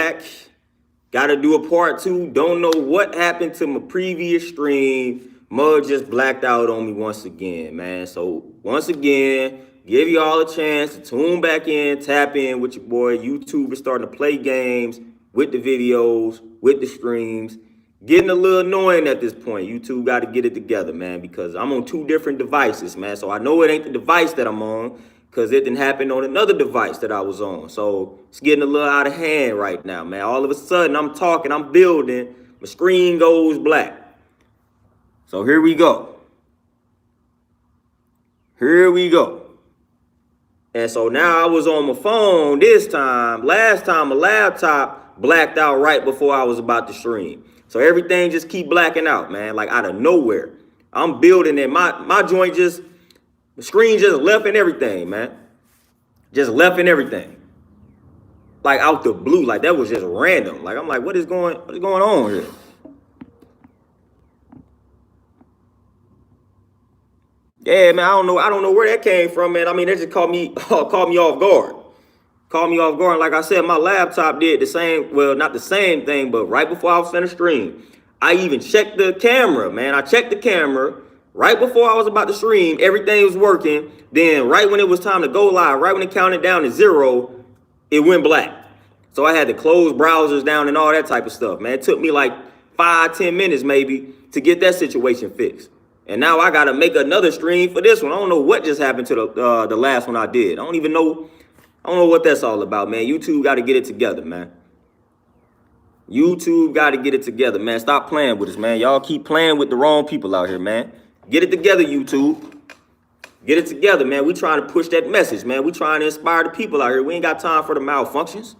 back. Got to do a part 2. Don't know what happened to my previous stream. Mud just blacked out on me once again, man. So once again, give you all a chance to tune back in, tap in with your boy. YouTube is starting to play games with the videos, with the streams. Getting a little annoying at this point. YouTube got to get it together, man, because I'm on 2 different devices, man. So I know it ain't the device that I'm on, because it didn't happen on another device that I was on. So it's getting a little out of hand right now, man. All of a sudden, I'm talking, I'm building, my screen goes black. So here we go. Here we go. And so now I was on my phone this time. Last time, my laptop blacked out right before I was about to stream. So everything just keep blacking out, man, like out of nowhere. I'm building it. My joint just... The screen just left and everything, man. Just left and everything. Like out the blue. Like that was just random. Like I'm like, what is going on here? Yeah, man, I don't know where that came from, man. I mean, that just caught me off guard. Caught me off guard. Like I said, my laptop did the same, well, not the same thing, but right before I was finished stream, I even checked the camera, man. I checked the camera. Right before I was about to stream, everything was working. Then right when it was time to go live, right when it counted down to 0, it went black. So I had to close browsers down and all that type of stuff, man. It took me like 5-10 minutes maybe to get that situation fixed. And now I got to make another stream for this one. I don't know what just happened to the last one I did. I don't know what that's all about, man. YouTube got to get it together, man. YouTube got to get it together, man. Stop playing with us, man. Y'all keep playing with the wrong people out here, man. Get it together, YouTube. Get it together, man. We trying to push that message, man. We trying to inspire the people out here. We ain't got time for the malfunctions.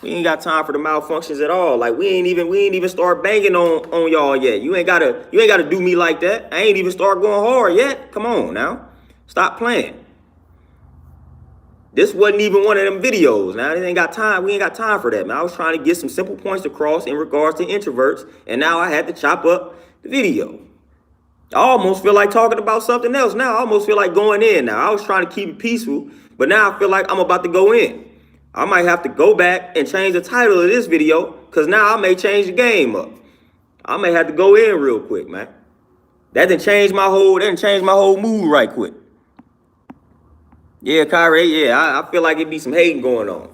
We ain't got time for the malfunctions at all. Like we ain't even start banging on y'all yet. You ain't gotta do me like that. I ain't even start going hard yet. Come on now. Stop playing. This wasn't even one of them videos. Now they ain't got time. We ain't got time for that, man. I was trying to get some simple points across in regards to introverts, and now I had to chop up the video. I almost feel like talking about something else now. I almost feel like going in now. I was trying to keep it peaceful, but now I feel like I'm about to go in. I might have to go back and change the title of this video, because now I may change the game up. I may have to go in real quick, man. That didn't change my whole mood right quick. Yeah, Kyrie, yeah, I feel like it'd be some hating going on.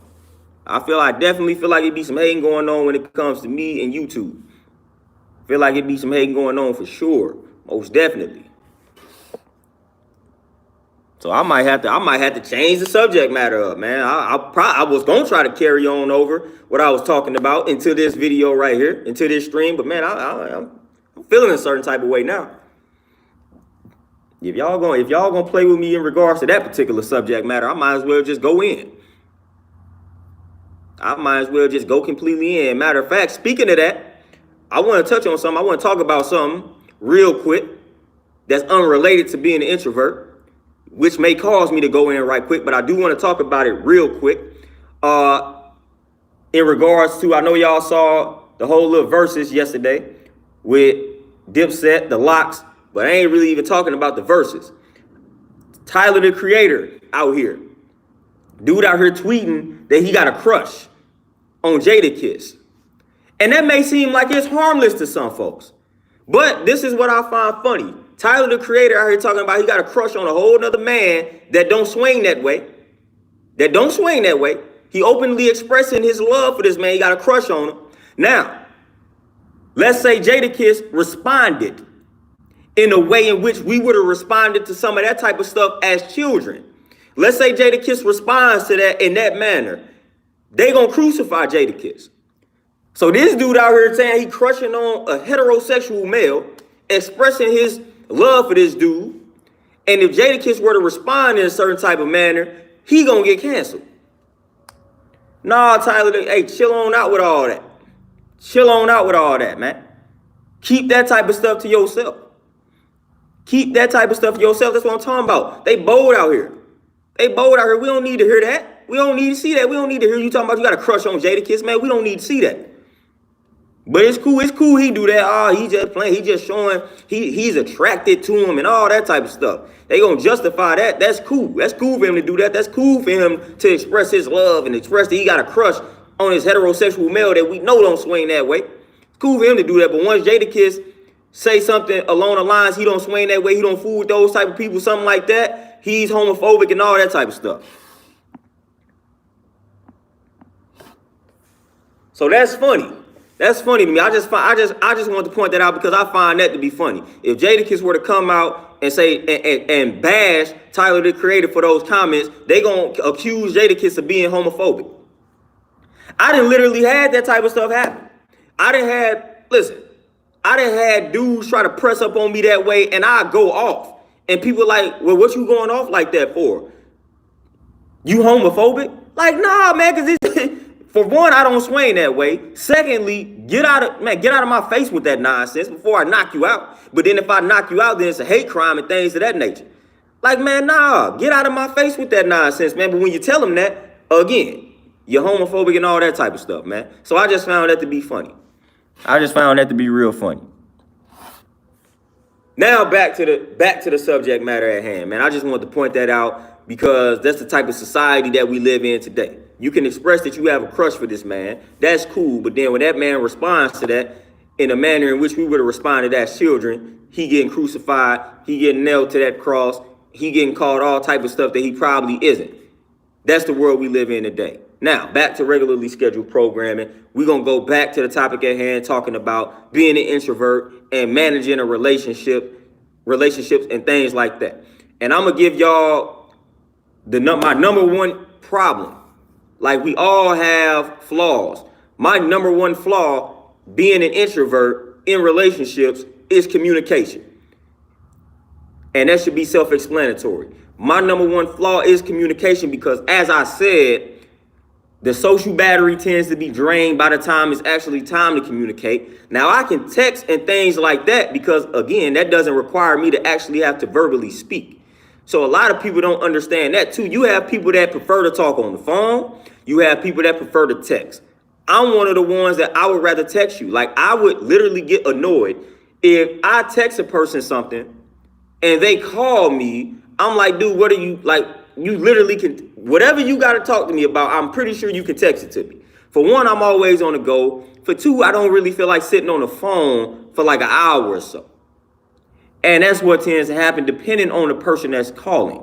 I definitely feel like it'd be some hating going on when it comes to me and YouTube. Feel like it'd be some hating going on for sure, most definitely. So I might have to change the subject matter up, man. I was gonna try to carry on over what I was talking about into this video right here, into this stream, but man, I'm feeling a certain type of way now. If y'all gonna play with me in regards to that particular subject matter, I might as well just go in. I might as well just go completely in. Matter of fact, speaking of that, I want to touch on something. I want to talk about something real quick that's unrelated to being an introvert, which may cause me to go in right quick, but I do want to talk about it real quick. In regards to, I know y'all saw the whole little verses yesterday with Dipset, the Locks, but I ain't really even talking about the verses. Tyler, the Creator, out here. Dude out here tweeting that he got a crush on Jadakiss. And that may seem like it's harmless to some folks. But this is what I find funny. Tyler, the Creator, out here talking about he got a crush on a whole nother man that don't swing that way. He openly expressing his love for this man. He got a crush on him. Now, let's say Jadakiss responded in a way in which we would have responded to some of that type of stuff as children. Let's say Jadakiss responds to that in that manner. They gonna crucify Jadakiss. So this dude out here saying he crushing on a heterosexual male, expressing his love for this dude, and if Jadakiss were to respond in a certain type of manner, he gonna get canceled. Nah, Tyler, hey, chill on out with all that. Chill on out with all that, man. Keep that type of stuff to yourself. Keep that type of stuff to yourself. That's what I'm talking about. They bold out here. We don't need to hear that. We don't need to see that. We don't need to hear you talking about you got a crush on Jadakiss, man. We don't need to see that. But it's cool. It's cool. He do that. Oh, he just playing. He just showing he's attracted to him and all that type of stuff. They gonna justify that. That's cool. That's cool for him to do that. That's cool for him to express his love and express that he got a crush on his heterosexual male that we know don't swing that way. It's cool for him to do that. But once Jadakiss say something along the lines, he don't swing that way. He don't fool with those type of people. Something like that. He's homophobic and all that type of stuff. So that's funny. That's funny to me. I just want to point that out because I find that to be funny. If Jadakiss were to come out and say and bash Tyler the Creator for those comments, they gonna accuse Jadakiss of being homophobic. I done literally had that type of stuff happen. I done had dudes try to press up on me that way, and I go off. And people like, well, what you going off like that for? You homophobic? Like, nah, man, because it's for one, I don't swing that way. Secondly, get out of my face with that nonsense before I knock you out. But then if I knock you out, then it's a hate crime and things of that nature. Like, man, nah, get out of my face with that nonsense, man. But when you tell them that, again, you're homophobic and all that type of stuff, man. So I just found that to be funny. I just found that to be real funny. Now back to the subject matter at hand, man. I just wanted to point that out because that's the type of society that we live in today. You can express that you have a crush for this man. That's cool. But then when that man responds to that in a manner in which we would have responded as children, he getting crucified, he getting nailed to that cross, he getting called all type of stuff that he probably isn't. That's the world we live in today. Now, back to regularly scheduled programming. We're going to go back to the topic at hand, talking about being an introvert and managing a relationships and things like that. And I'm going to give y'all my number one problem. Like, we all have flaws. My number one flaw, being an introvert in relationships, is communication. And that should be self-explanatory. My number one flaw is communication because, as I said, the social battery tends to be drained by the time it's actually time to communicate. Now, I can text and things like that because, again, that doesn't require me to actually have to verbally speak. So a lot of people don't understand that too. You have people that prefer to talk on the phone. You have people that prefer to text. I'm one of the ones that I would rather text you. Like, I would literally get annoyed if I text a person something and they call me. I'm like, dude, what are you like? You literally can, whatever you got to talk to me about, I'm pretty sure you can text it to me. For one, I'm always on the go. For two, I don't really feel like sitting on the phone for like an hour or so. And that's what tends to happen depending on the person that's calling.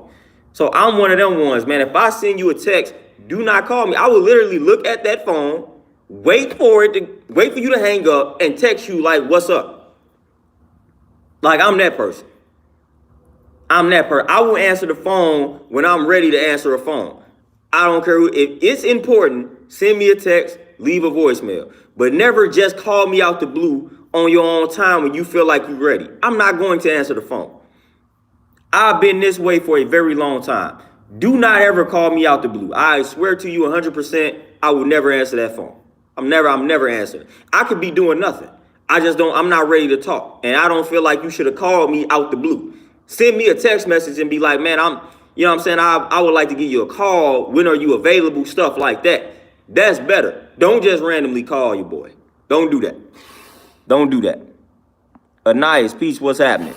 So I'm one of them ones, man. If I send you a text, do not call me. I will literally look at that phone, wait for you to hang up and text you like, what's up? Like, I'm that person. I will answer the phone when I'm ready to answer a phone. I don't care if it's important, send me a text, leave a voicemail, but never just call me out the blue on your own time when you feel like you're ready. I'm not going to answer the phone. I've been this way for a very long time. Do not ever call me out the blue. I swear to you 100%, I will never answer that phone. I'm never answering. I could be doing nothing. I'm not ready to talk. And I don't feel like you should have called me out the blue. Send me a text message and be like, man, you know what I'm saying? I would like to give you a call. When are you available? Stuff like that. That's better. Don't just randomly call your boy. Don't do that. Don't do that. Anais, peace, what's happening?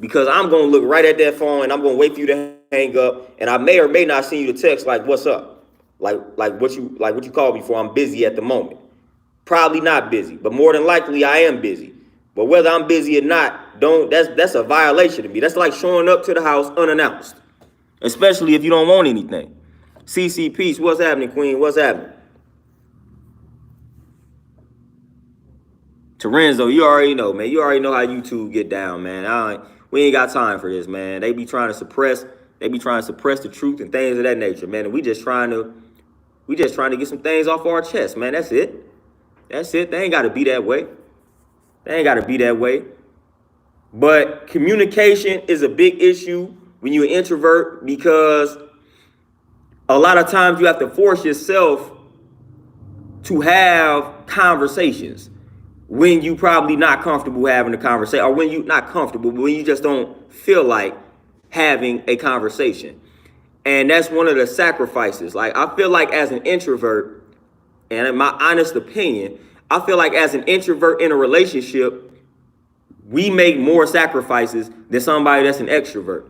Because I'm going to look right at that phone and I'm going to wait for you to hang up. And I may or may not send you the text like, what's up? Like what you called me for. I'm busy at the moment. Probably not busy, but more than likely I am busy. But whether I'm busy or not, that's a violation to me. That's like showing up to the house unannounced, especially if you don't want anything. CC Peace, what's happening, Queen? What's happening? Terenzo, you already know, man. You already know how YouTube get down, man. We ain't got time for this, man. They be trying to suppress the truth and things of that nature, man. And we just trying to get some things off our chest, man. That's it. They ain't got to be that way. But communication is a big issue when you're an introvert because a lot of times you have to force yourself to have conversations when you probably not comfortable having a conversation, or when you not comfortable, but when you just don't feel like having a conversation. And that's one of the sacrifices. Like, I feel like as an introvert, and in my honest opinion, I feel like as an introvert in a relationship, we make more sacrifices than somebody that's an extrovert.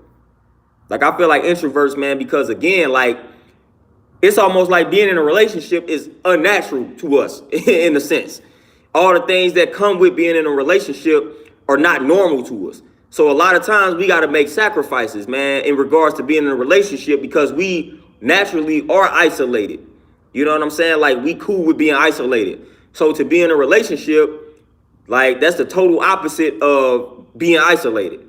Like, I feel like introverts, man, because again, like, it's almost like being in a relationship is unnatural to us in a sense. All the things that come with being in a relationship are not normal to us. So a lot of times we got to make sacrifices, man, in regards to being in a relationship because we naturally are isolated. You know what I'm saying? Like, we cool with being isolated. So to be in a relationship, like, that's the total opposite of being isolated.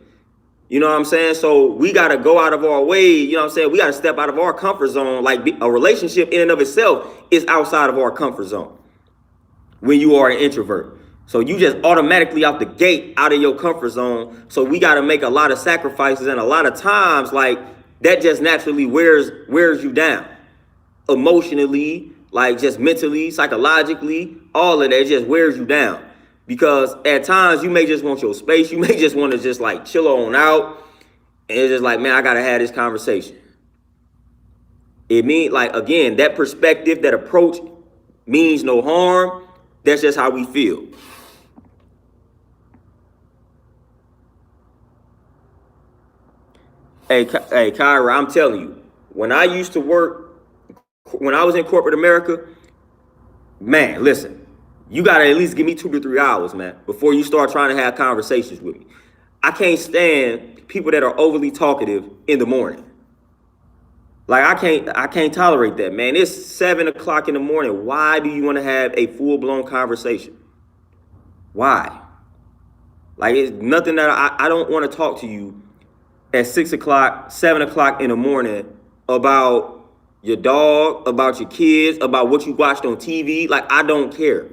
You know what I'm saying? So we got to go out of our way. You know what I'm saying? We got to step out of our comfort zone. Like, a relationship in and of itself is outside of our comfort zone when you are an introvert. So you just automatically out the gate out of your comfort zone. So we got to make a lot of sacrifices. And a lot of times, like, that just naturally wears you down emotionally, like just mentally, psychologically, all of that just wears you down. Because at times you may just want your space. You may just want to just like chill on out. And it's just like, man, I got to have this conversation. It means, like, again, that perspective, that approach means no harm. That's just how we feel. Hey, Kyra, I'm telling you, when I used to work, when I was in corporate America, man, listen, you got to at least give me 2 to 3 hours, man, before you start trying to have conversations with me. I can't stand people that are overly talkative in the morning. Like, I can't tolerate that, man. It's 7 o'clock in the morning. Why do you want to have a full-blown conversation? Why? Like, it's nothing that I don't want to talk to you at 6 o'clock, 7 o'clock in the morning about your dog, about your kids, about what you watched on TV. Like, I don't care.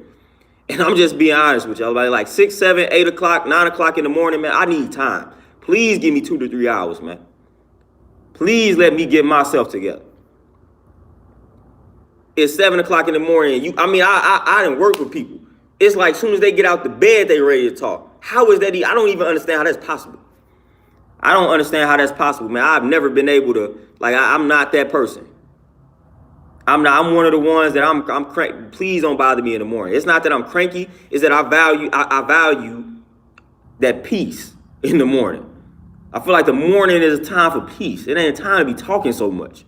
And I'm just being honest with y'all. Like 6, 7, 8 o'clock, 9 o'clock in the morning, man, I need time. Please give me 2 to 3 hours, man. Please let me get myself together. It's 7 o'clock in the morning. I didn't work with people. It's like as soon as they get out the bed, they ready to talk. How is that? I don't even understand how that's possible. I don't understand how that's possible, man. I've never been able to, like, I'm not that person. I'm one of the ones that I'm cranky. Please don't bother me in the morning. It's not that I'm cranky. It's that I value that peace in the morning. I feel like the morning is a time for peace. It ain't a time to be talking so much.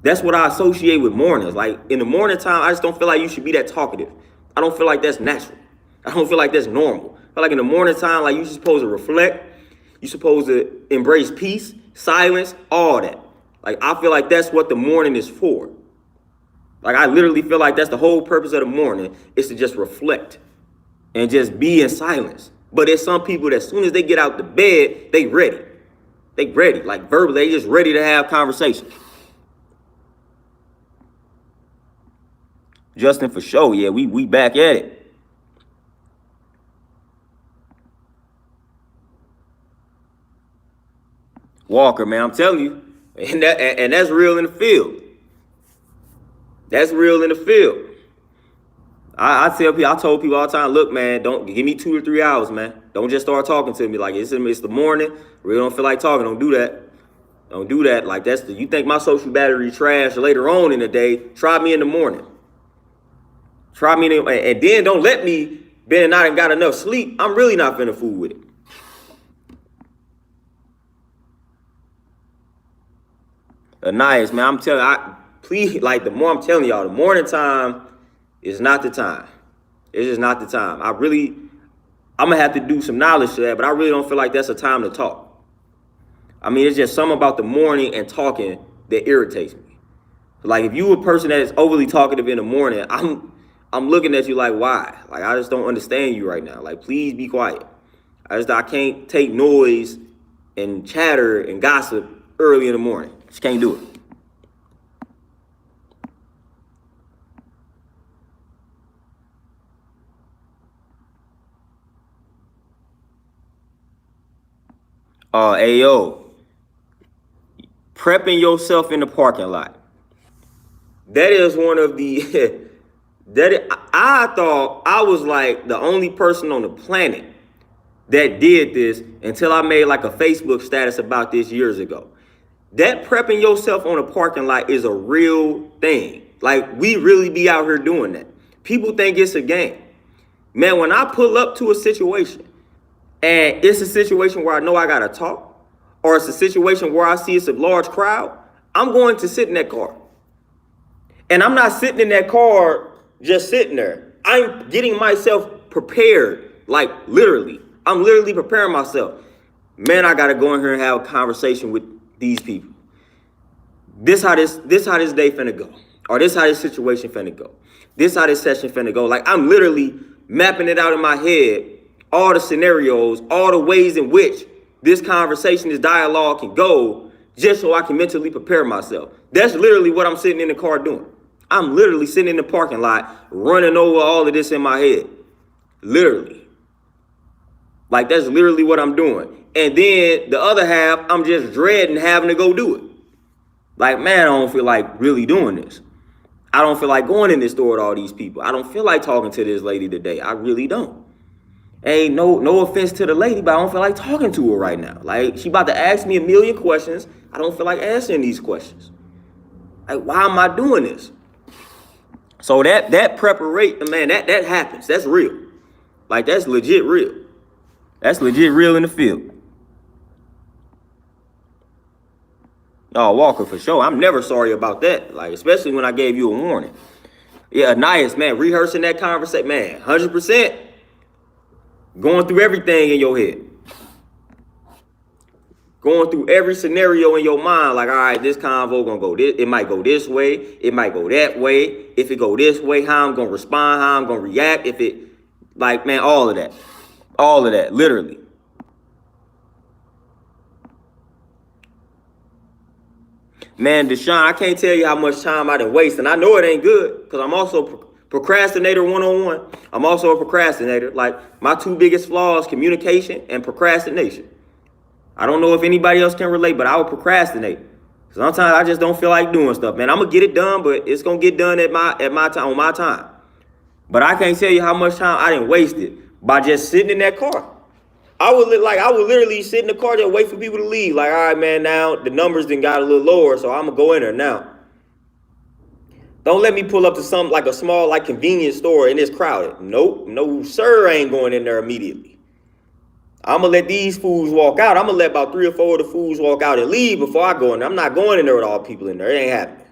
That's what I associate with mornings. Like, in the morning time, I just don't feel like you should be that talkative. I don't feel like that's natural. I don't feel like that's normal. I feel like in the morning time, like, you're supposed to reflect. You're supposed to embrace peace, silence, all that. Like, I feel like that's what the morning is for. Like, I literally feel like that's the whole purpose of the morning, is to just reflect and just be in silence. But there's some people that as soon as they get out the bed, they ready. They ready, like verbally, they just ready to have conversations. Justin, for sure, yeah, we back at it. Walker, man, I'm telling you, and that's real in the field. That's real in the field. I told people all the time, look, man, don't give me 2 or 3 hours, man. Don't just start talking to me like it's the morning. Really don't feel like talking. Don't do that. Don't do that. Like, you think my social battery trash later on in the day? Try me in the morning. Try me and then don't let me been not got enough sleep. I'm really not finna fool with it. Nice, man. I'm telling please, like, the more I'm telling y'all, the morning time is not the time. It's just not the time. I'm gonna have to do some knowledge to that, but I really don't feel like that's a time to talk. I mean, it's just something about the morning and talking that irritates me. Like, if you a person that is overly talkative in the morning, I'm looking at you like, why? Like, I just don't understand you right now. Like, please be quiet. I can't take noise and chatter and gossip early in the morning. Just can't do it. Ayo, prepping yourself in the parking lot. That is one of the, I thought I was like the only person on the planet that did this until I made like a Facebook status about this years ago. That prepping yourself on a parking lot is a real thing. Like, we really be out here doing that. People think it's a game. Man, when I pull up to a situation and it's a situation where I know I gotta talk, or it's a situation where I see it's a large crowd, I'm going to sit in that car. And I'm not sitting in that car just sitting there. I'm getting myself prepared, like literally. I'm literally preparing myself. Man, I gotta go in here and have a conversation with these people. This how this day finna go. Or this how this situation finna go. This how this session finna go. Like, I'm literally mapping it out in my head, all the scenarios, all the ways in which this conversation, this dialogue can go, just so I can mentally prepare myself. That's literally what I'm sitting in the car doing. I'm literally sitting in the parking lot, running over all of this in my head. Literally. Like, that's literally what I'm doing. And then the other half, I'm just dreading having to go do it. Like, man, I don't feel like really doing this. I don't feel like going in this store with all these people. I don't feel like talking to this lady today. I really don't. Hey, no offense to the lady, but I don't feel like talking to her right now. Like, she about to ask me a million questions. I don't feel like answering these questions. Like, why am I doing this? So that preparation, man, that happens. That's real. Like, that's legit real. That's legit real in the field. Oh, Walker, for sure. I'm never sorry about that. Like, especially when I gave you a warning. Yeah, Anais, man, rehearsing that conversation, man, 100%. Going through everything in your head. Going through every scenario in your mind. Like, all right, this convo gonna go this. It might go this way. It might go that way. If it go this way, how I'm gonna respond, how I'm gonna react. If it, like, man, all of that. All of that, literally. Man, Deshaun, I can't tell you how much time I done wasted. And I know it ain't good because I'm also procrastinator 101. I'm also a procrastinator. Like, my two biggest flaws, communication and procrastination. I don't know if anybody else can relate, but I would procrastinate. Sometimes I just don't feel like doing stuff, man. I'm gonna get it done, but it's gonna get done at my time, on my time. But I can't tell you how much time I done wasted by just sitting in that car. I would literally sit in the car and wait for people to leave. Like, all right, man, now the numbers then got a little lower, so I'm gonna go in there now. Don't let me pull up to something like a small, like, convenience store and it's crowded. Nope, no sir, I ain't going in there immediately. I'm gonna let these fools walk out. I'm gonna let about 3 or 4 of the fools walk out and leave before I go in there. I'm not going in there with all people in there. It ain't happening.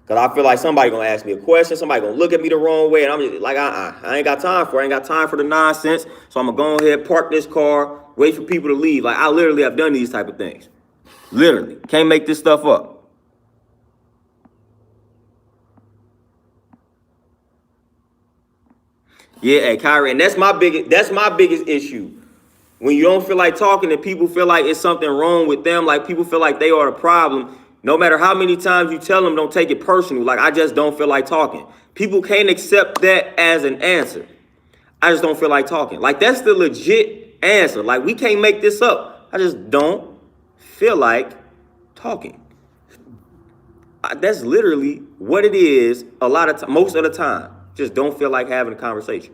Because I feel like somebody gonna ask me a question, somebody gonna look at me the wrong way, and I'm just like, I ain't got time for it. I ain't got time for the nonsense. So I'm gonna go ahead, park this car, wait for people to leave. Like, I literally have done these type of things. Literally. Can't make this stuff up. Yeah, hey, Kyrie, and that's my biggest issue. When you don't feel like talking and people feel like it's something wrong with them, like people feel like they are the problem, no matter how many times you tell them, don't take it personal. Like, I just don't feel like talking. People can't accept that as an answer. I just don't feel like talking. Like, that's the legit answer. Like, we can't make this up. I just don't feel like talking. That's literally what it is a lot of time, most of the time. Just don't feel like having a conversation.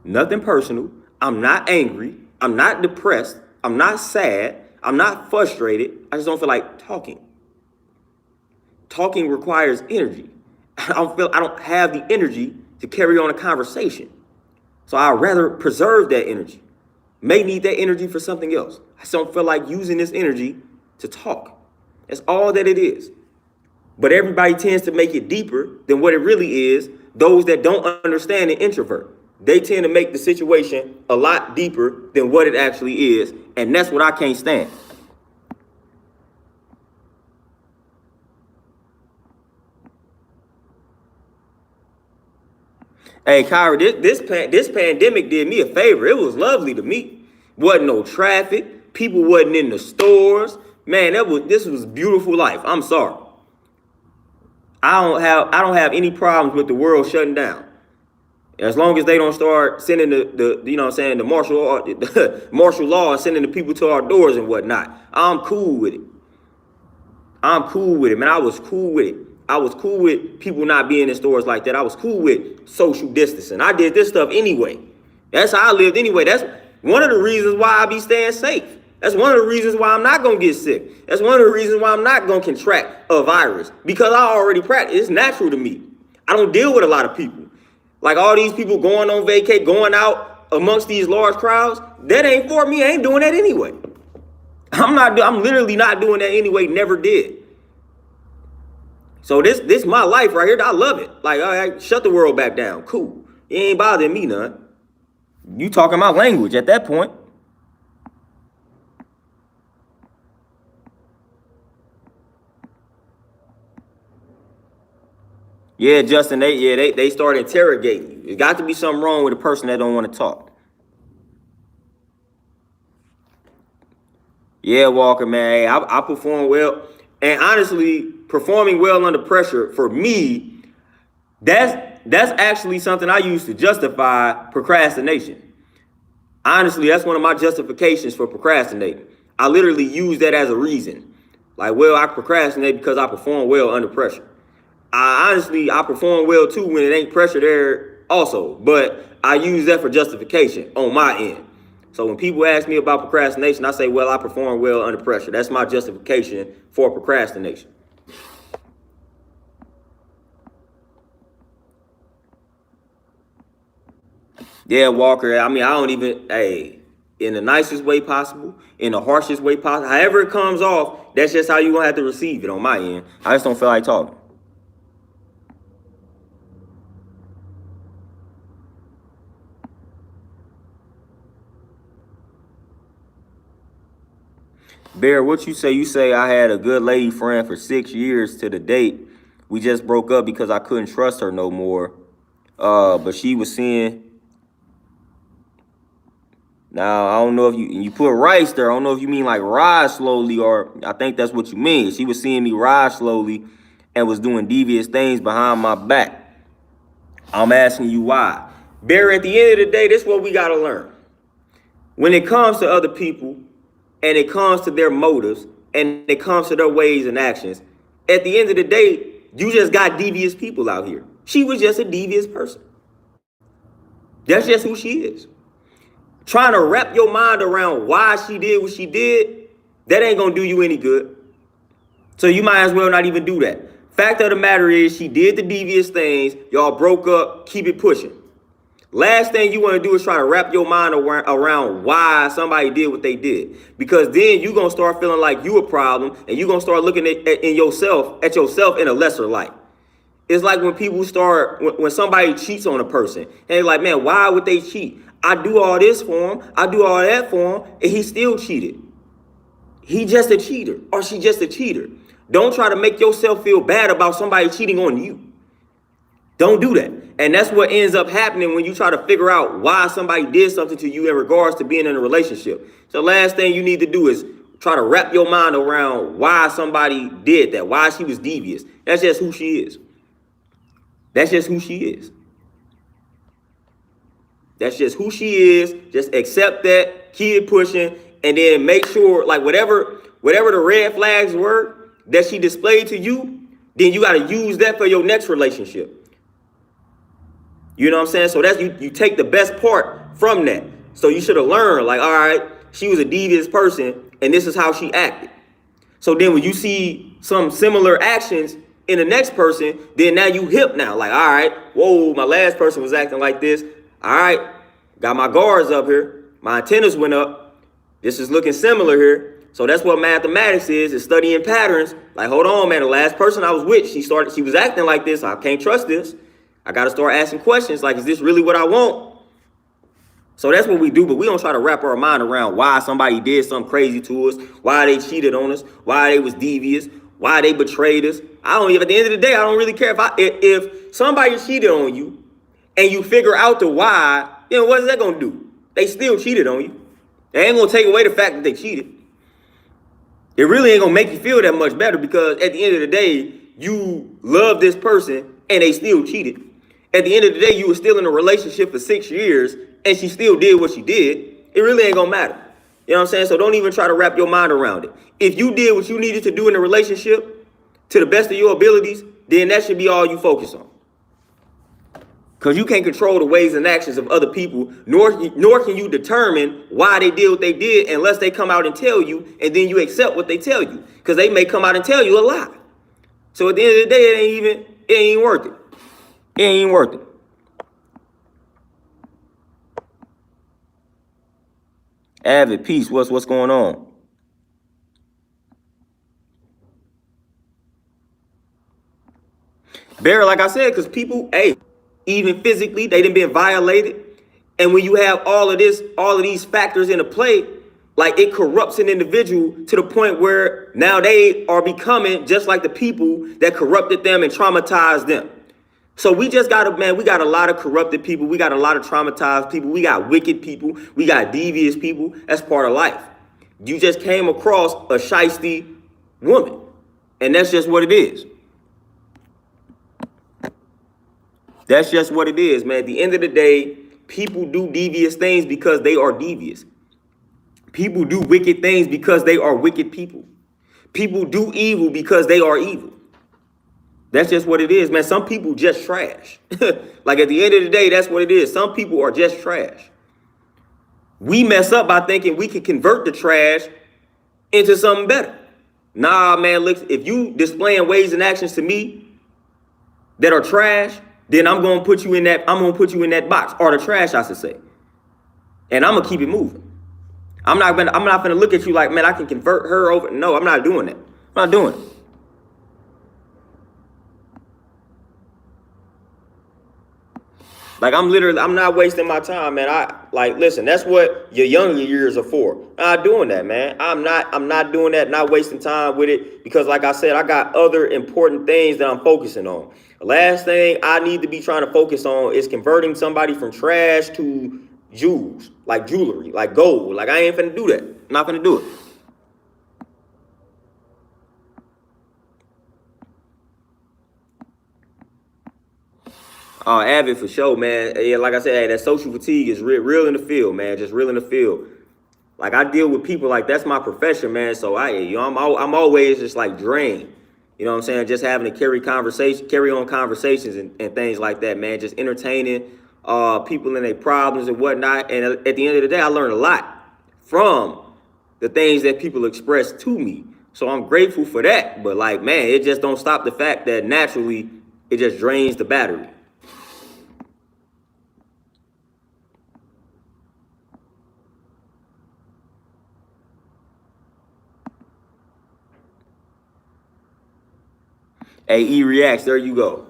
Nothing personal. I'm not angry. I'm not depressed. I'm not sad. I'm not frustrated. I just don't feel like talking. Talking requires energy. I don't have the energy to carry on a conversation. So I'd rather preserve that energy. May need that energy for something else. I just don't feel like using this energy to talk. That's all that it is. But everybody tends to make it deeper than what it really is. Those that don't understand an introvert, they tend to make the situation a lot deeper than what it actually is. And that's what I can't stand. Hey, Kyra, this pandemic did me a favor. It was lovely to me. Wasn't no traffic. People wasn't in the stores. Man, this was beautiful life. I'm sorry. I don't have any problems with the world shutting down. As long as they don't start sending the martial law and sending the people to our doors and whatnot. I'm cool with it. Man. I was cool with it. I was cool with people not being in stores like that. I was cool with social distancing. I did this stuff anyway. That's how I lived anyway. That's one of the reasons why I be staying safe. That's one of the reasons why I'm not going to get sick. That's one of the reasons why I'm not going to contract a virus. Because I already practice. It's natural to me. I don't deal with a lot of people. Like all these people going on vacay, going out amongst these large crowds, that ain't for me. I ain't doing that anyway. I'm literally not doing that anyway, never did. So this my life right here. I love it. Like, all right, shut the world back down. Cool. It ain't bothering me none. You talking my language at that point. Yeah, Justin, they start interrogating you. There's got to be something wrong with a person that don't want to talk. Yeah, Walker, man, hey, I perform well. And honestly, performing well under pressure, for me, that's actually something I use to justify procrastination. Honestly, that's one of my justifications for procrastinating. I literally use that as a reason. Like, well, I procrastinate because I perform well under pressure. I perform well too when it ain't pressure there also, but I use that for justification on my end. So when people ask me about procrastination, I say, well, I perform well under pressure. That's my justification for procrastination. Yeah, Walker, I mean, I don't even, in the nicest way possible, in the harshest way possible, however it comes off, that's just how you're going to have to receive it on my end. I just don't feel like talking. Bear, what you say? You say I had a good lady friend for 6 years to the date. We just broke up because I couldn't trust her no more. But she was seeing. Now, I don't know if you put rice there. I don't know if you mean like rise slowly, or I think that's what you mean. She was seeing me rise slowly and was doing devious things behind my back. I'm asking you why. Bear, at the end of the day, this is what we got to learn. When it comes to other people, and it comes to their motives, and it comes to their ways and actions, at the end of the day, you just got devious people out here. She was just a devious person. That's just who she is. Trying to wrap your mind around why she did what she did, that ain't gonna do you any good. So you might as well not even do that. Fact of the matter is, she did the devious things, y'all broke up, keep it pushing. Last thing you want to do is try to wrap your mind around why somebody did what they did. Because then you're going to start feeling like you a problem, and you're going to start looking at yourself in a lesser light. It's like when people when somebody cheats on a person, and they're like, man, why would they cheat? I do all this for him, I do all that for him, and he still cheated. He just a cheater, or she just a cheater. Don't try to make yourself feel bad about somebody cheating on you. Don't do that. And that's what ends up happening when you try to figure out why somebody did something to you in regards to being in a relationship. So last thing you need to do is try to wrap your mind around why somebody did that, why she was devious. That's just who she is. That's just who she is. That's just who she is. Just accept that, keep it pushing, and then make sure, like, whatever the red flags were that she displayed to you, then you got to use that for your next relationship. You know what I'm saying? So that's you take the best part from that. So you should have learned, like, all right, she was a devious person, and this is how she acted. So then when you see some similar actions in the next person, then now you hip now. Like, all right, whoa, my last person was acting like this. All right, got my guards up here. My antennas went up. This is looking similar here. So that's what mathematics is studying patterns. Like, hold on, man, the last person I was with, she was acting like this. I can't trust this. I got to start asking questions like, is this really what I want? So that's what we do, but we don't try to wrap our mind around why somebody did something crazy to us, why they cheated on us, why they was devious, why they betrayed us. I don't even, at the end of the day, I don't really care if somebody cheated on you and you figure out the why, then what is that going to do? They still cheated on you. They ain't going to take away the fact that they cheated. It really ain't going to make you feel that much better because at the end of the day, you love this person and they still cheated. At the end of the day, you were still in a relationship for 6 years and she still did what she did. It really ain't gonna matter. You know what I'm saying? So don't even try to wrap your mind around it. If you did what you needed to do in a relationship to the best of your abilities, then that should be all you focus on. Because you can't control the ways and actions of other people, nor can you determine why they did what they did unless they come out and tell you, and then you accept what they tell you. Because they may come out and tell you a lie. So at the end of the day, it ain't worth it. It ain't worth it. Avid, peace. What's going on? Barry, like I said, because people, hey, even physically, they done been violated. And when you have all of these factors into play, like it corrupts an individual to the point where now they are becoming just like the people that corrupted them and traumatized them. So we just got we got a lot of corrupted people. We got a lot of traumatized people. We got wicked people. We got devious people. That's part of life. You just came across a shiesty woman. And that's just what it is. That's just what it is, man. At the end of the day, people do devious things because they are devious. People do wicked things because they are wicked people. People do evil because they are evil. That's just what it is, man. Some people just trash. Like at the end of the day, that's what it is. Some people are just trash. We mess up by thinking we can convert the trash into something better. Nah, man, look, if you displaying ways and actions to me that are trash, then I'm gonna put you in that box, or the trash, I should say. And I'm gonna keep it moving. I'm not gonna look at you like, man, I can convert her over. No, I'm not doing that. I'm not doing it. Like I'm not wasting my time, man. Listen, that's what your younger years are for. I'm not doing that, man. I'm not doing that, not wasting time with it, because like I said, I got other important things that I'm focusing on. The last thing I need to be trying to focus on is converting somebody from trash to jewels, like jewelry, like gold. Like I ain't finna do that. I'm not finna do it. Avid for sure, man. Yeah, like I said, hey, that social fatigue is real in the field, man. Just real in the field. Like I deal with people, like that's my profession, man. So I'm always just like drained. You know what I'm saying? Just having to carry on conversations and things like that, man. Just entertaining people and their problems and whatnot. And at the end of the day, I learned a lot from the things that people express to me. So I'm grateful for that. But like, man, it just don't stop the fact that naturally it just drains the battery. Hey, E reacts. There you go.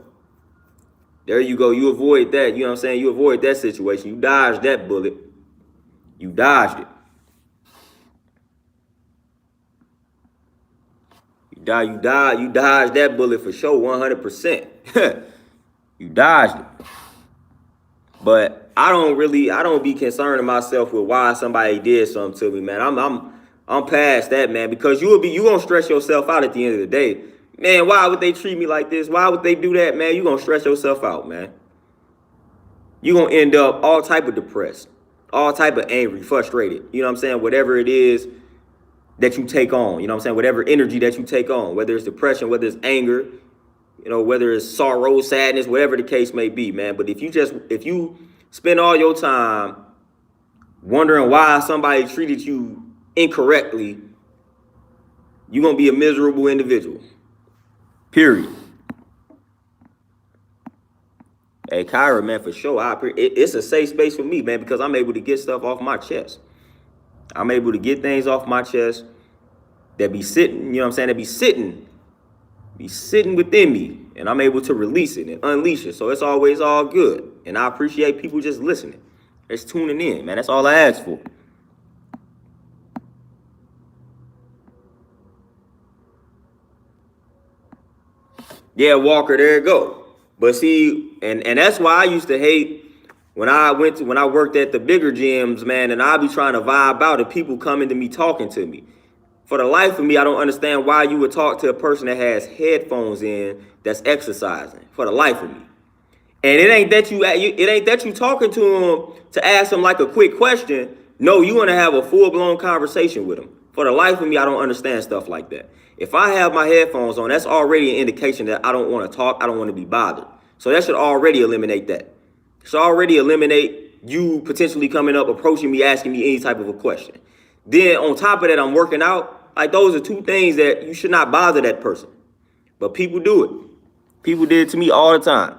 There you go. You avoid that. You know what I'm saying? You avoid that situation. You dodged that bullet. You dodged it. You dodged that bullet for sure, 100%. You dodged it. But I don't be concerning myself with why somebody did something to me, man. I'm past that, man, because you gonna stress yourself out at the end of the day. Man, why would they treat me like this? Why would they do that, man? You gonna stress yourself out, man. You gonna end up all type of depressed, all type of angry, frustrated. You know what I'm saying? Whatever it is that you take on, you know what I'm saying? Whatever energy that you take on, whether it's depression, whether it's anger, you know, whether it's sorrow, sadness, whatever the case may be, man. But if you spend all your time wondering why somebody treated you incorrectly, you're gonna be a miserable individual. Period. Hey, Kyra, man, for sure. It's a safe space for me, man, because I'm able to get stuff off my chest. I'm able to get things off my chest that be sitting, you know what I'm saying, that be sitting within me, and I'm able to release it and unleash it. So it's always all good. And I appreciate people just listening. Just tuning in, man. That's all I ask for. Yeah, Walker, there you go. But see, and that's why I used to hate when I worked at the bigger gyms, man, and I'd be trying to vibe out and people coming to me talking to me. For the life of me, I don't understand why you would talk to a person that has headphones in that's exercising. For the life of me. And it ain't that you talking to them to ask them like a quick question. No, you want to have a full-blown conversation with them. For the life of me, I don't understand stuff like that. If I have my headphones on, that's already an indication that I don't want to talk. I don't want to be bothered. So that should already eliminate that. It should already eliminate you potentially coming up, approaching me, asking me any type of a question. Then on top of that, I'm working out. Like those are two things that you should not bother that person. But people do it. People did it to me all the time.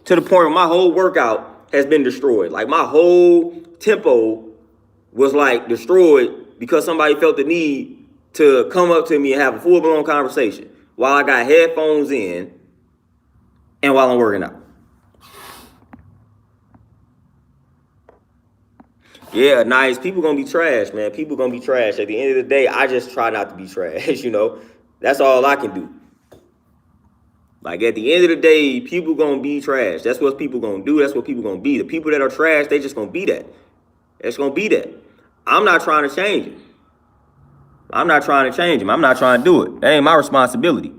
To the point where my whole workout has been destroyed. Like my whole tempo was like destroyed because somebody felt the need to come up to me and have a full-blown conversation while I got headphones in and while I'm working out. Yeah, nice. People gonna be trash, man. People gonna be trash. At the end of the day, I just try not to be trash, you know? That's all I can do. Like, at the end of the day, people gonna be trash. That's what people gonna do. That's what people gonna be. The people that are trash, they just gonna be that. It's gonna be that. I'm not trying to change it. I'm not trying to change them. I'm not trying to do it. That ain't my responsibility.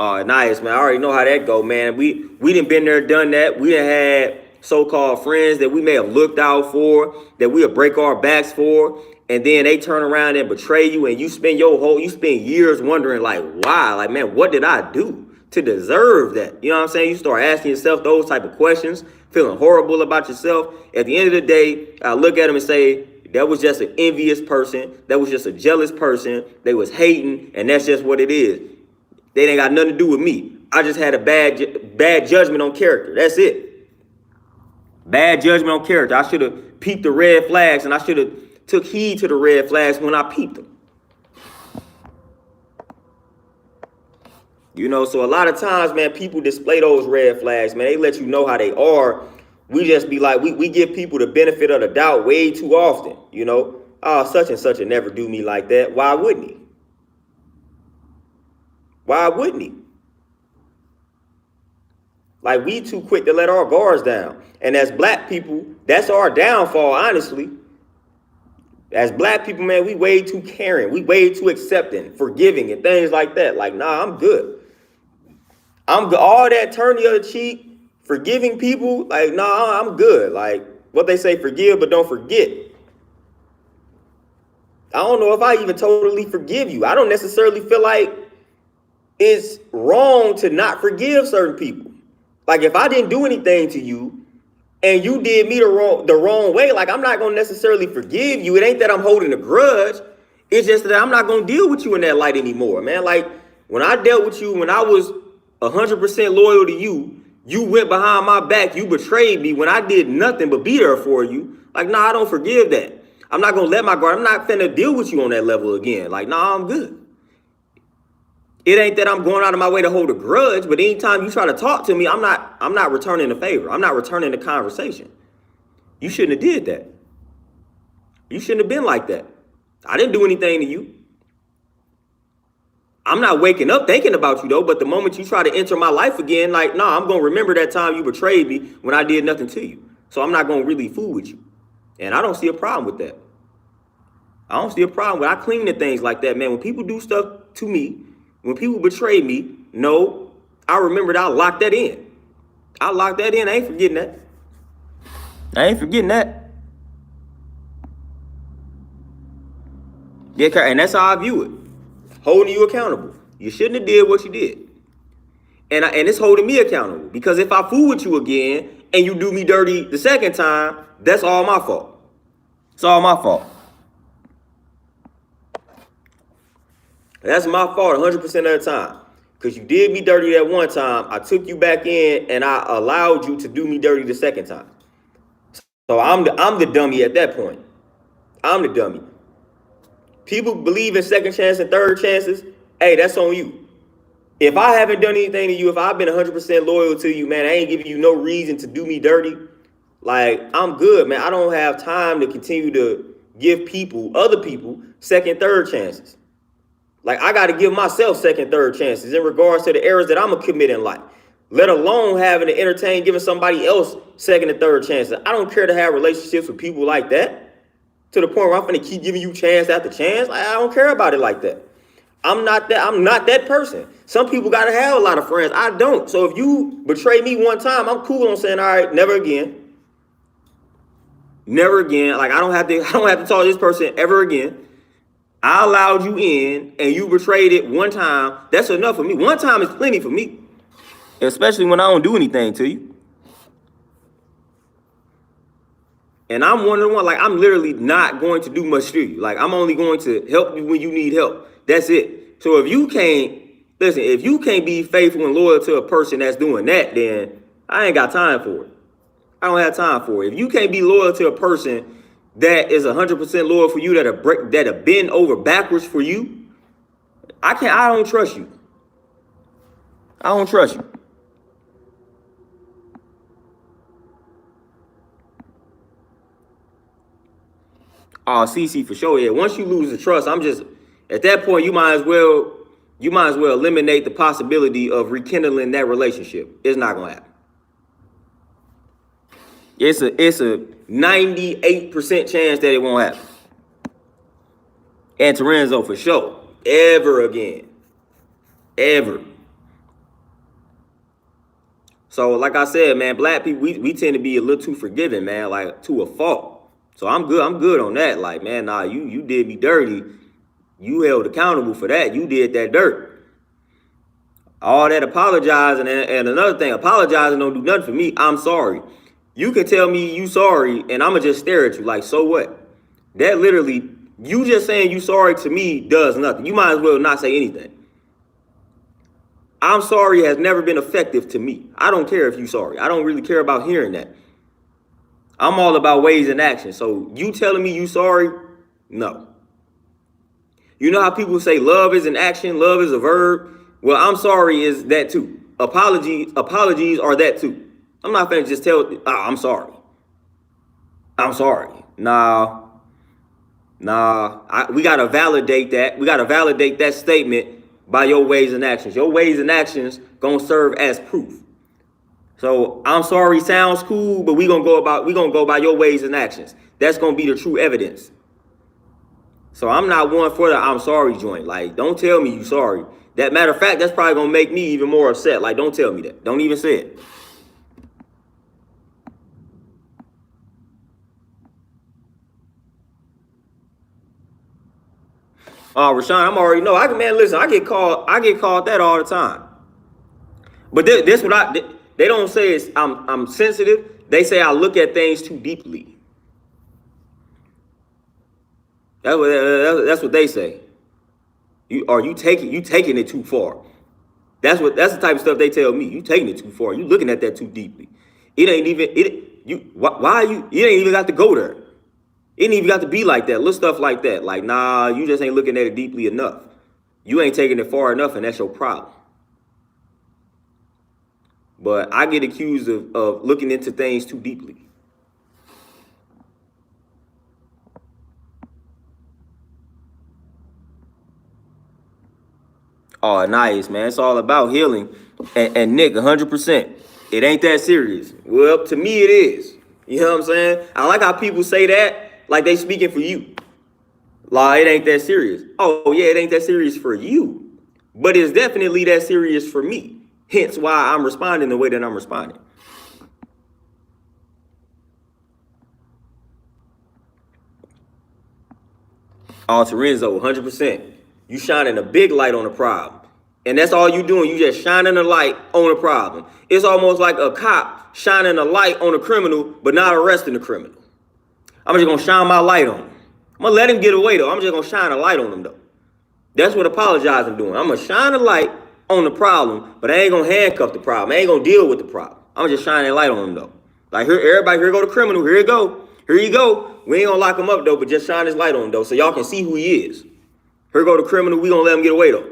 Oh, nice, man. I already know how that go, man. We done been there, done that. We done had so-called friends that we may have looked out for, that we'll break our backs for, and then they turn around and betray you, and you spend years wondering, like, why? Like, man, what did I do to deserve that? You know what I'm saying? You start asking yourself those type of questions, feeling horrible about yourself. At the end of the day, I look at them and say, that was just an envious person. That was just a jealous person. They was hating, and that's just what it is. They ain't got nothing to do with me. I just had a bad judgment on character. That's it. Bad judgment on character. I should have peeped the red flags, and I should have took heed to the red flags when I peeped them. You know, so a lot of times, man, people display those red flags, man. They let you know how they are. We just be like, we give people the benefit of the doubt way too often, you know. Oh, such and such would never do me like that. Why wouldn't he? Why wouldn't he? Like, we too quick to let our guards down. And as black people, that's our downfall, honestly. As black people, man, we way too caring. We way too accepting, forgiving, and things like that. Like, nah, I'm good. I'm good. All that turn the other cheek, forgiving people, like, nah, I'm good. Like, what they say, forgive, but don't forget. I don't know if I even totally forgive you. I don't necessarily feel like it's wrong to not forgive certain people. Like, if I didn't do anything to you and you did me the wrong way, like, I'm not going to necessarily forgive you. It ain't that I'm holding a grudge. It's just that I'm not going to deal with you in that light anymore, man. Like, when I dealt with you, when I was 100% loyal to you, you went behind my back. You betrayed me when I did nothing but be there for you. Like, nah, I don't forgive that. I'm not going to let my guard. I'm not finna deal with you on that level again. Like, nah, I'm good. It ain't that I'm going out of my way to hold a grudge, but anytime you try to talk to me, I'm not returning the favor. I'm not returning the conversation. You shouldn't have did that. You shouldn't have been like that. I didn't do anything to you. I'm not waking up thinking about you, though, but the moment you try to enter my life again, like, nah, I'm going to remember that time you betrayed me when I did nothing to you. So I'm not going to really fool with you. And I don't see a problem with that. I don't see a problem with I cling to things like that, man. When people do stuff to me, when people betray me, no, I remember that I locked that in. I locked that in. I ain't forgetting that. I ain't forgetting that. Yeah, and that's how I view it. Holding you accountable. You shouldn't have did what you did. And it's holding me accountable. Because if I fool with you again and you do me dirty the second time, that's all my fault. It's all my fault. That's my fault 100% of the time. Because you did me dirty that one time. I took you back in and I allowed you to do me dirty the second time. So I'm the dummy at that point. I'm the dummy. People believe in second chance and third chances. Hey, that's on you. If I haven't done anything to you, if I've been 100% loyal to you, man, I ain't giving you no reason to do me dirty. Like, I'm good, man. I don't have time to continue to give other people, second, third chances. Like, I got to give myself second, third chances in regards to the errors that I'm going to commit in life, let alone having to entertain giving somebody else second and third chances. I don't care to have relationships with people like that to the point where I'm going to keep giving you chance after chance. I don't care about it like that. I'm not that person. Some people got to have a lot of friends. I don't. So if you betray me one time, I'm cool on saying, all right, never again. Never again. Like, I don't have to talk to this person ever again. I allowed you in and you betrayed it one time. That's enough for me. One time is plenty for me. Especially when I don't do anything to you. And I'm one of the ones, like, I'm literally not going to do much to you. Like, I'm only going to help you when you need help. That's it. So if you can't Listen, if you can't be faithful and loyal to a person that's doing that, then I ain't got time for it. I don't have time for it. If you can't be loyal to a person that is 100% loyal for you, that have been over backwards for you, I don't trust you. I don't trust you. Oh, CC for sure. Yeah. Once you lose the trust, at that point you might as well eliminate the possibility of rekindling that relationship. It's not gonna happen. It's a 98% chance that it won't happen. And Terenzo for sure. Ever again. Ever. So like I said, man, black people, we tend to be a little too forgiving, man, like to a fault. So I'm good on that. Like, man, nah, you did me dirty. You held accountable for that. You did that dirt. All that apologizing and another thing, apologizing don't do nothing for me. I'm sorry. You can tell me you sorry and I'ma just stare at you like, so what? That literally, you just saying you sorry to me does nothing. You might as well not say anything. I'm sorry has never been effective to me. I don't care if you're sorry. I don't really care about hearing that. I'm all about ways and actions. So you telling me you sorry? No. You know how people say love is an action, love is a verb? Well, I'm sorry is that too. Apologies are that too. I'm not gonna just tell, I'm sorry. I'm sorry. Nah. We gotta validate that. We gotta validate that statement by your ways and actions. Your ways and actions gonna serve as proof. So I'm sorry sounds cool, but we gonna go by your ways and actions. That's gonna be the true evidence. So I'm not one for the I'm sorry joint. Like, don't tell me you sorry. That matter of fact, that's probably gonna make me even more upset. Like, don't tell me that. Don't even say it. Rashawn, I'm already know. Listen, I get called that all the time. But this what they don't say is I'm sensitive. They say I look at things too deeply. That's what they say. You taking it too far. That's the type of stuff they tell me. You taking it too far. You looking at that too deeply. It ain't even you ain't even got to go there. It ain't even got to be like that. Little stuff like that. Like, nah, you just ain't looking at it deeply enough. You ain't taking it far enough, and that's your problem. But I get accused of looking into things too deeply. Oh, nice, man. It's all about healing. And Nick, 100%. It ain't that serious. Well, to me, it is. You know what I'm saying? I like how people say that like they speaking for you. Like, it ain't that serious. Oh, yeah, it ain't that serious for you. But it's definitely that serious for me. Hence why I'm responding the way that I'm responding. Oh, Terenzo, 100%. You shining a big light on the problem. And that's all you doing. You just shining a light on a problem. It's almost like a cop shining a light on a criminal, but not arresting the criminal. I'm just going to shine my light on him. I'm going to let him get away, though. I'm just going to shine a light on him, though. That's what apologizing doing. I'm going to shine a light on the problem, but I ain't going to handcuff the problem. I ain't going to deal with the problem. I'm just shining a light on him, though. Like, here, everybody, here go the criminal. Here you go. Here you go. We ain't going to lock him up, though, but just shine his light on him, though, so y'all can see who he is. Here go the criminal. We going to let him get away, though.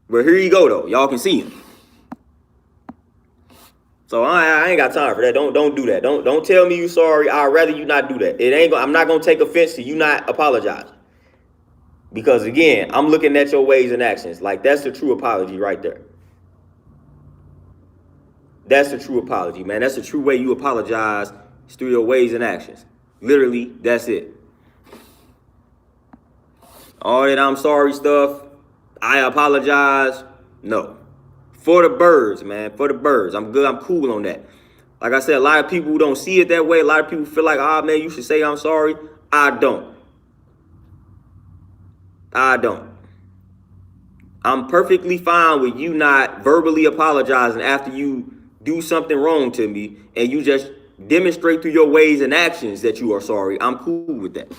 But here you go, though. Y'all can see him. So I ain't got time for that. Don't do that. Don't tell me you sorry. I'd rather you not do that. I'm not gonna take offense to you not apologizing. Because again, I'm looking at your ways and actions. Like, that's the true apology right there. That's the true apology, man. That's the true way you apologize, is through your ways and actions. Literally, that's it. All that I'm sorry stuff, I apologize, no. For the birds, man. For the birds. I'm good. I'm cool on that. Like I said, a lot of people don't see it that way. A lot of people feel like, man, you should say I'm sorry. I don't. I'm perfectly fine with you not verbally apologizing after you do something wrong to me and you just demonstrate through your ways and actions that you are sorry. I'm cool with that.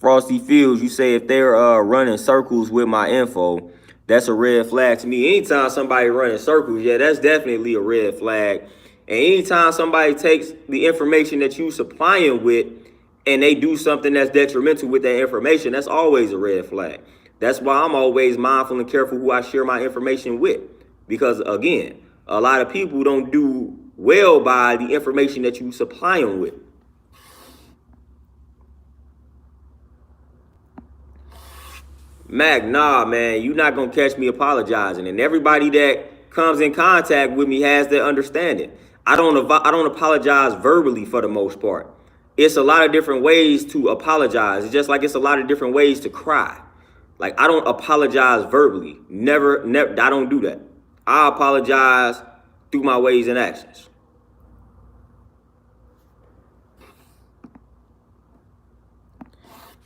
Frosty Fields, you say if they're running circles with my info, that's a red flag to me. Anytime somebody running circles, yeah, that's definitely a red flag. And anytime somebody takes the information that you supplying with and they do something that's detrimental with that information, that's always a red flag. That's why I'm always mindful and careful who I share my information with. Because again, a lot of people don't do well by the information that you supply them with. Mac, nah, man, you not gonna catch me apologizing. And everybody that comes in contact with me has that understanding. I don't apologize verbally for the most part. It's a lot of different ways to apologize. It's just like it's a lot of different ways to cry. Like I don't apologize verbally. Never. I don't do that. I apologize through my ways and actions.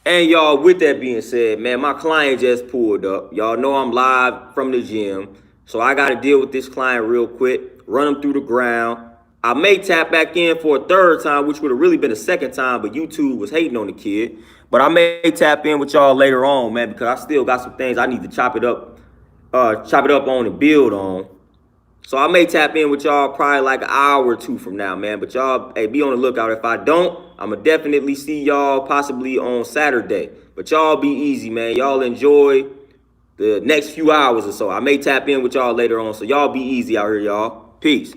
And y'all, with that being said, man, my client just pulled up. Y'all know I'm live from the gym. So I got to deal with this client real quick, run him through the ground. I may tap back in for a third time, which would have really been a second time, but YouTube was hating on the kid. But I may tap in with y'all later on, man, because I still got some things I need to chop it up on and build on. So I may tap in with y'all probably like an hour or two from now, man. But y'all, hey, be on the lookout. If I don't, I'm going to definitely see y'all possibly on Saturday. But y'all be easy, man. Y'all enjoy the next few hours or so. I may tap in with y'all later on. So y'all be easy out here, y'all. Peace.